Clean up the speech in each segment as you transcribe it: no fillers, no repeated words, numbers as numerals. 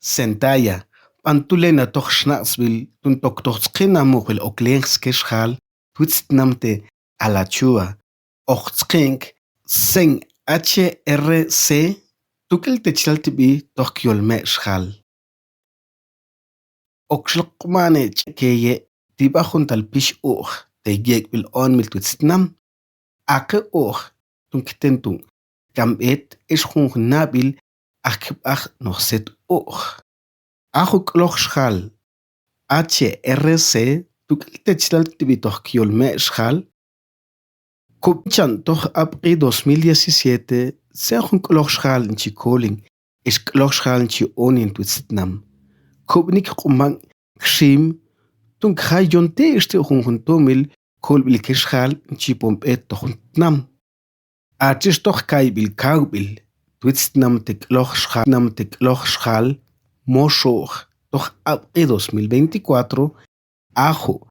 Sentaya, Pantulena toch Schnatzville, Tuntok toch Skinamuchel Oklenskeshal, Twitznamte Alachua, Ochskink, Seng HRC, Tukel Techaltibi, Tokyol Meshal. Oxlokmane Keye, Tibahuntal Pish Och, de Gekbil onmil Twitznam, Ake Och, Tunkentung, Gambet, Eschung Nabil, Ach noch set Och. Achuk Lochschal, HRC, Tukel Techaltibi Tokyol Meshal, Kopchan toch april 2017, Sechun Klochschal in Chikoling, is Klochschal in Chionin Twitznam. Kopnik Kumang Kshim, Tung Hajon Teeste Huntomil, Kolbilkeschal in Chipompet Tochntnam. Artis toch Kaibil Kaubil, Twitznam te Klochschal, Moshoch, toch april 2024, Ajo,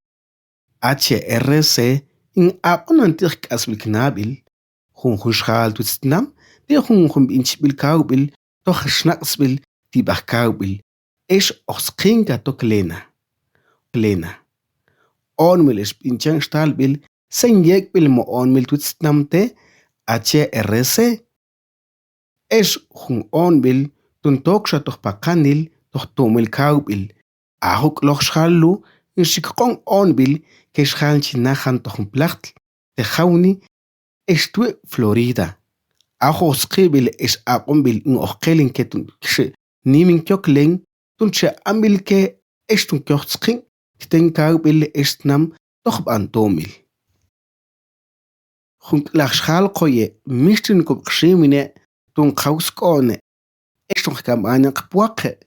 HRC, in Aponantik Aswilknabil, Hunschal Twitznam, der Hunchum Inchbil Kaubil, doch Schnacksbil, die Bachkaubil, Esch Ochskinga Toklena. Onmil is Pinchang Stalbil, Sen Yekbil Mo Onmil Twitznamte, HRC. Esch Hun Onbil, Tun Toksha toch Pakanil, toch Tomil Kaubil, Ahuk Lochschalu, in Shikong Onbil, Keschal Chinahan toch een placht, de Gauni, is toe Florida. Aho Skribil is Aombil in Ochkelinketun, Nimin Kjokling, toen ze Ambilke is toen Kjochsking, ten Kaubil is nam toch Bantomil. Hunk Lachschal Koye, Mistin Kop Schemine, toen Kauskone, is toch Kamanak Puake,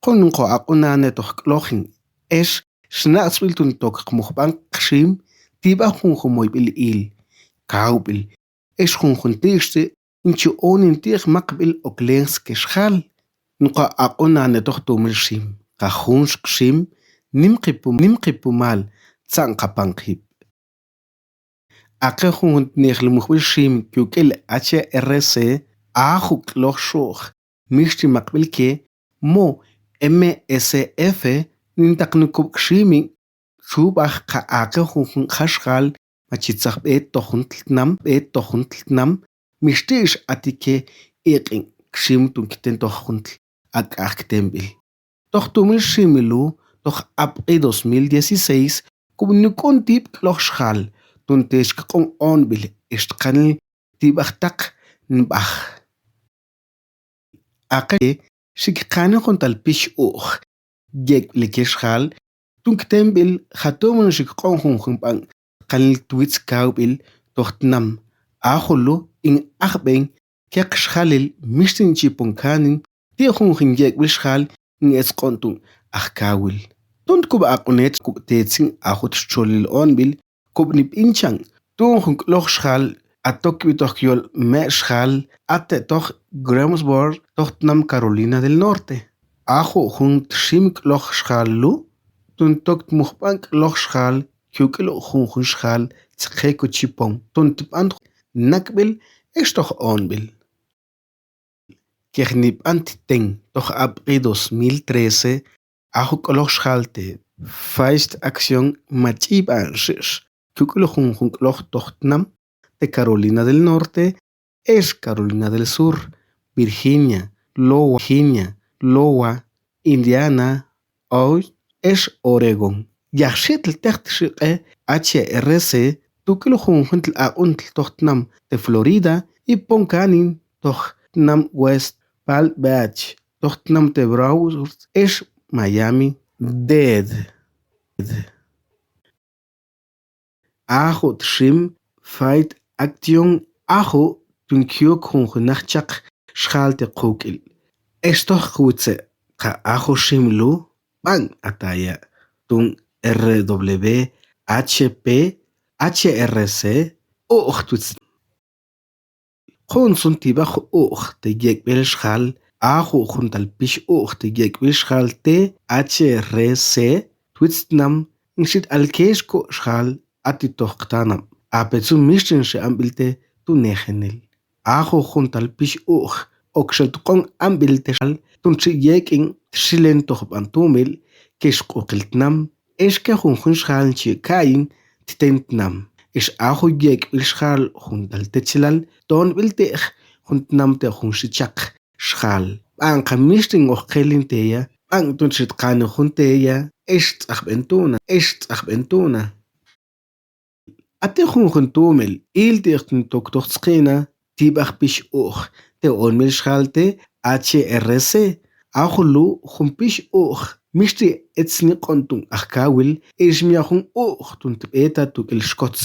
Konunko Akonane toch Kloching, is. Schnatzwil tun tok Muchbank Kshim, Tiba Hunhumoibil il, Kaubil, es Hunhuntirste, in Chionin Tir Makbil Oklenske Schal, Nuka Akonane doch Domilshim, Kahunsch Kshim, Nimkipumal, Zankapankip. Ake Hunt Nechlemuchbilshim, Kukel HRC, Ahuk Lochshoch, Mishti Makbilke, Mo MSF, Nintaknukub Kshimi, Schubach Kaake Hun Kashal, Machizach Bet Tochuntlnam, Mistisch Atike Ering, Kshim Tunkten Tochuntl, Aktembil. Doch Tumil Shimilu, doch april 2016, Kubnukon Tip Lochschal, Tuntesch Kong Onbil, Istkanil, Tibachtak, Nbach. Ake, Shikane Hontal Pish Och. Jek Likeshal, Tunktembil, Hatoman Shikong Bang, Kanil Twitz Kaubil, Tochtnam, Aholo, in Achbeng, Kerkschalil, Mistin Chipunkanin, Tierhunchen Jek Wishal, in Eskontung, Achkawil. Tunt Kuba Akonet, Kub Tetzing, Ahot Cholil Onbil, Kubnip Inchang, Tunhunk Lochschal, Atokwi Tokyol Meshal, Ate Toch Gramsborg, Tochtnam Carolina del Norte. Ajo Hunt Shimk Lochschalu, Tun Tokt Muchbank Lochschal, Kukelo Hunschal, Tskeko Chipong, Tun Tipant Nakbil, is toch onbil. Kernip Antiteng, toch april 2013, Ajo Lochschalte, Feist Acción Machibansis, Kukelo Hunjunk Loch Tochtnam, de Carolina del Norte, es Carolina del Sur, Virginia, Iowa, Indiana, hoy es Oregon. Yaxit el HRC, Tukelo Hunhuntl Auntl Tochtnam de Florida y Poncanin Tochtnam West Palm Beach, Tochtnam de Browns es Miami Dead. Ajo Tshim Fight Action Ajo Tunkyok Hunachak Schalte Kukil. Es toch goed ka Ajo Shimlu Bang Ataya Tun RW HP HRC Ochtwits Khonsun Tibach Och de Gekbel Schal Ajo Juntal Pish Och de Gekbel Schal T HRC Twitznam Nshit Alkesko Schal Atitochtanam Apetsu Mishin Ambilte Tu Nechenil Ajo Juntal Pish Och okshaltqon ambil teshal tunchi yekin shilen tohbantumil keshqoqiltnam eska junjunshal chi kain titentnam ish ahu yek ilshal juntaltechilal ton biltech juntnam te junshchaq shal an qamishtin oqelinteya an tunchit qani junteya eshtzaqbentuna ate junjuntumil iltiqtin toktoqsqina tibaq pish te onmil shalte HRC ahulu jumpish mishti etsni qontun ahkawil ishmiahun tunt eta tukil shkots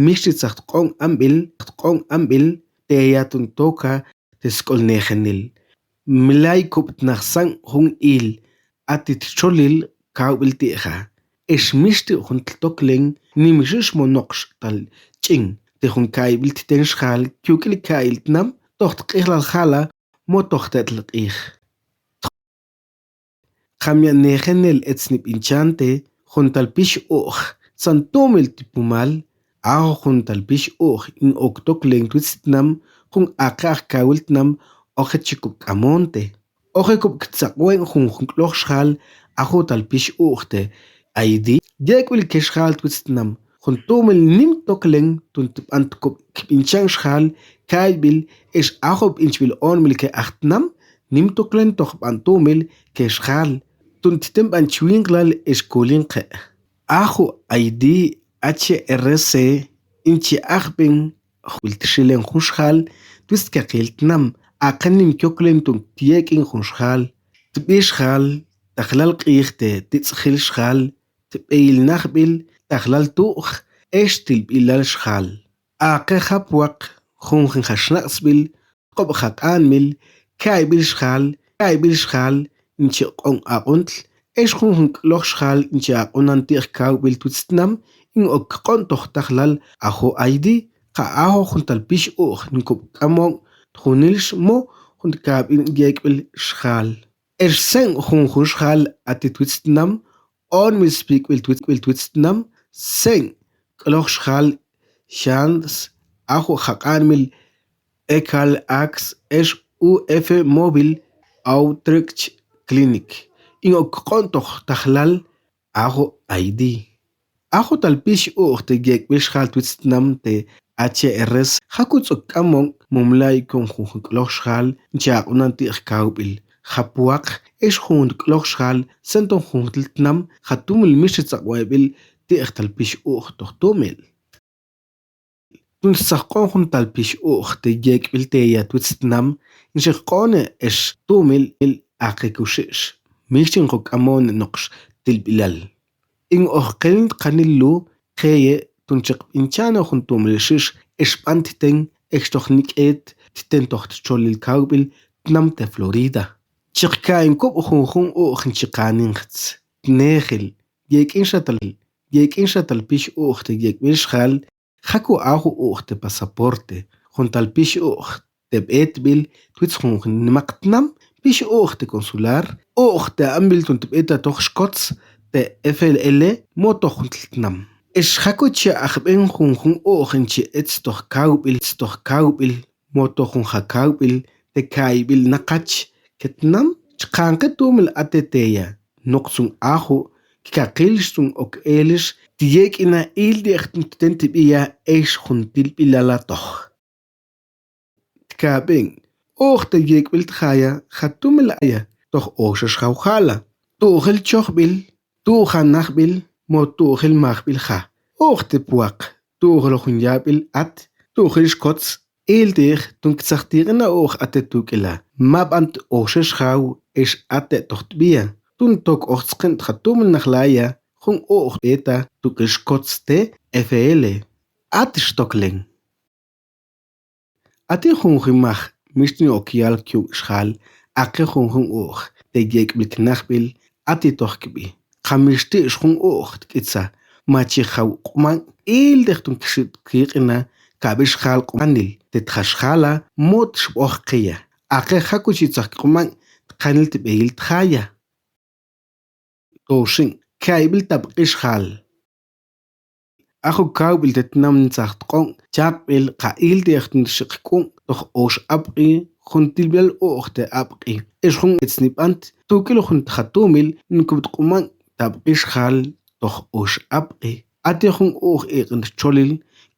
mishti tsaht qon ambil teyatun toka teskolnegenil milay kuptnahsan hun atit cholil kawil tiha ish mishti juntltoklen nimishish monoqsh tal ching te jun kaybil titenshal kyukil kailtnam tocht qihlal khala mo tochtetl qih Kamya negenel etsnip inchante juntal pish santomil tipumal juntal pish in oktoklen twistnam jun akaj kawiltnam ojechikup amonte ojekup ktsaqwen jun kloxhal tal pish te ID yekwil keshal twistnam juntumil nim toklen tuntup antkup kinchan shal kaybil ish ajob inchbil onmil ke achtnam nim toklen toch antumil keshal tuntitem anchwinglal escolinqe ajo ID HRC inchi ahben wiltshilen junshal twiskaqiltnam aqanim kyoklen tun tiekin junshal tbishal takhlal qihte titskhil shal tbeil nakhbil takhlal tuq eshtil bilal shal aqe khapwaq junjin khashnaqsbil qob khaqanmil kaybil shal inchi qon aqontl eshjun kloxhal inchi aqonantir kawbil twistnam in qon tohtahlal ajo ID qa ajo juntal pish ninkop amon junilsh mo junkab in gekbil shal sen junjushal atitwistnam on mi speak will twistnam sen kloxhal chance ajo haqanmil ekal ax UF mobil outreach clinic in qontoq tahlal ajo ID ajo talpish te gek bishal twistnam te HRS hakutzok amon mumlay kon kloxhal jaqunanti kawbil hapuaq jun kloxhal senton juntltnam hatumul mishitsaqwabil ti talpish tohtomil tunsaqon jun talpish te gek bilteya twistnam inshqone tumil aqikushish mishin qok amon noqsh tilbilal in oqelin qanillu qeye tunchiq inchana juntum lishish espantiten extochnik titen tocht cholil kawbil tnamte Florida chiqka in kop junjun chinchiqaninqts negel yekin shatal pish te yekmishal haku ajo te pasaporte juntal pish te betbil twits junjun maqtnam pish te consular te ambil tuntub eta toxkots te FLL moto juntltnam ish hakuchi ahben junjun inchi ets toch kawbil moto junja kawbil te kaybil naqach ketnam chqanqe tumil ateteya noqsun ajo kikaqilshun ok elish tiyekina ildiqtin tentibiya eish juntil bilala toch kaben te yekbil tkhaya khatumil aya toch oshish khawkhala tukhil chokhbil tukhanaqbil mo tukhil maqbil kha te puaq tukhil khunyabil at tukhil shkots ildir tunksachtirna atetukila mabant oshish khaw ish ate tochtbiya tuntok oxqint khatumil nakhlaya jun beta tukil shkots te FL at stoklen ati junjimaj mishni okial kyu shal aqe junjun te yekbil knaqbil ati tohkbi qamishti shjun tkitsa machi khaw qman ildiqtun kishqina kabish khal qanil tetkhashkhala mot shboqqiya aqe hakuchi tsaqman qanil tbeil tkhaya toshin kaybil tabqish khal ajo kawbil tetnam tsaqtqon chaqbil qail diqtun shiqkun toj osh abqi juntilbial ochte abqi eshun etsnipant tukilo jun khatumil nkubut quman tabqishal toj ush abqi atihun iqn cholil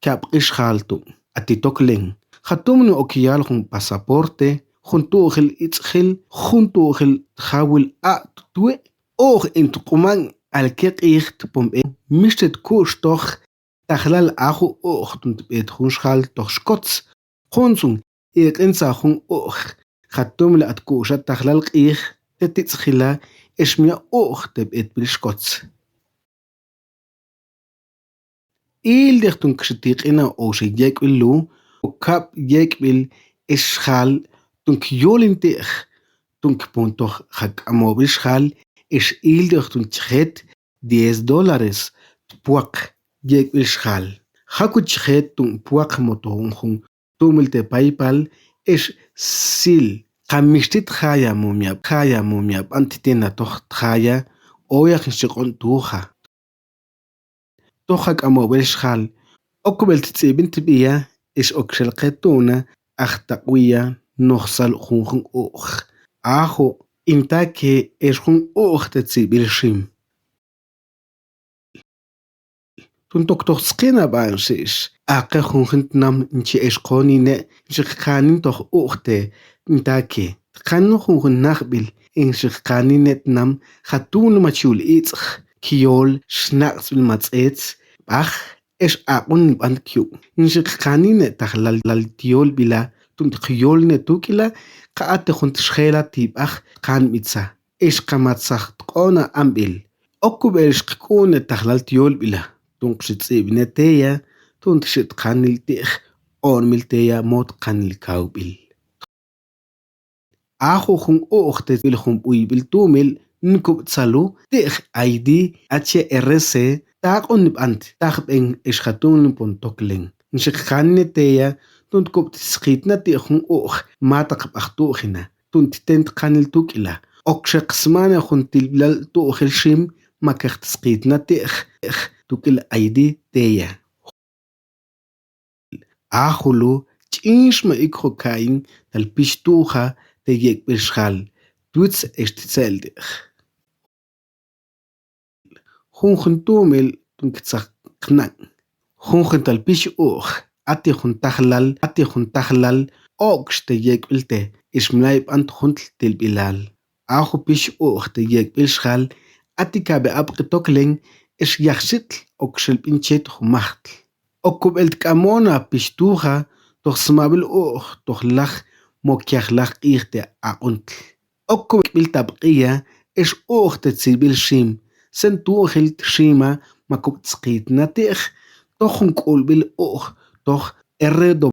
kabqishaltu atitoklen khatumni okiyal jun pasaporte juntuujil itzjil juntuujil jawil tuwe intuquman alkeq'iht pombe mishtet kush toj tajlal aju tuntbet junshal toj shkots junsun iqinsa jun khatumli atkusha tajlal q'ij tetitzjila eshmia tebet bilshkots ildeq tunkshtiqina yekbilu ukap yekbil ishal tunkyolintej tunkpuntoj hakamovishal ish ildeq tunchjet $10 puaq yekbishal hakuchjet tunpuaq motojun tumilte PayPal ish sil qamishtit jaya mumiab antitina toj jaya oyaq shiqon tuja tojak amovishal okubelt tsibint biya ish okshelqetuna ajtaqwiya noxsal junjun ajo intake eshjun tetsibilshim tuntoktosqina bansish aqe junjintnam nchi eshqonine nchiqanin toj intake qanu junjun naqbil inchiqaninetnam hatun machul itzq kiol shnaqs bil matz'etz baj esh aqun b'ankyu nchiqanine tajlal tiol bila tuntiqyol netukila qa'ate juntxjela tib'aj qan mitza ish qamatzaj tq'ona ambil okubel shqkune tajlal tiol bila tunqxitz'ibneteya tuntxitqanil tij onmilteya mot qanil kawbil ajo jun tebil jun b'uybil tumil nkubtsalu tij ID HRC taq'un nib'ant tajb'en ixjatun pontoklen nxiqanneteya tuntkubtisqitna tijun mataqb'ajtu'jina tuntitent qanil tuk'ila oksheqsmana juntilblal tu'jilshim makajtisqitna tij tuk'il ID teya ajulu ch'inxma ikjokayin talpixtuja teyekbishal twitz echtitzeldij junjun tumil tunkitzaqnan junjun talpix atijun tajlal okxteyekbilte ishmlay b'ant juntl tilb'ilal aju pix teyekbishal atikabe abqitoklen ish yaxxitl okxelb'inchit jumajtl okub'elt k'amona pixtuja toj smabil toj laj mokyajlaj q'ijte aq'untl okub'ekbil tabq'iya ish tetsibil shim sentu'jil txima makub'tzqitna tij toj jun k'ulb'il toj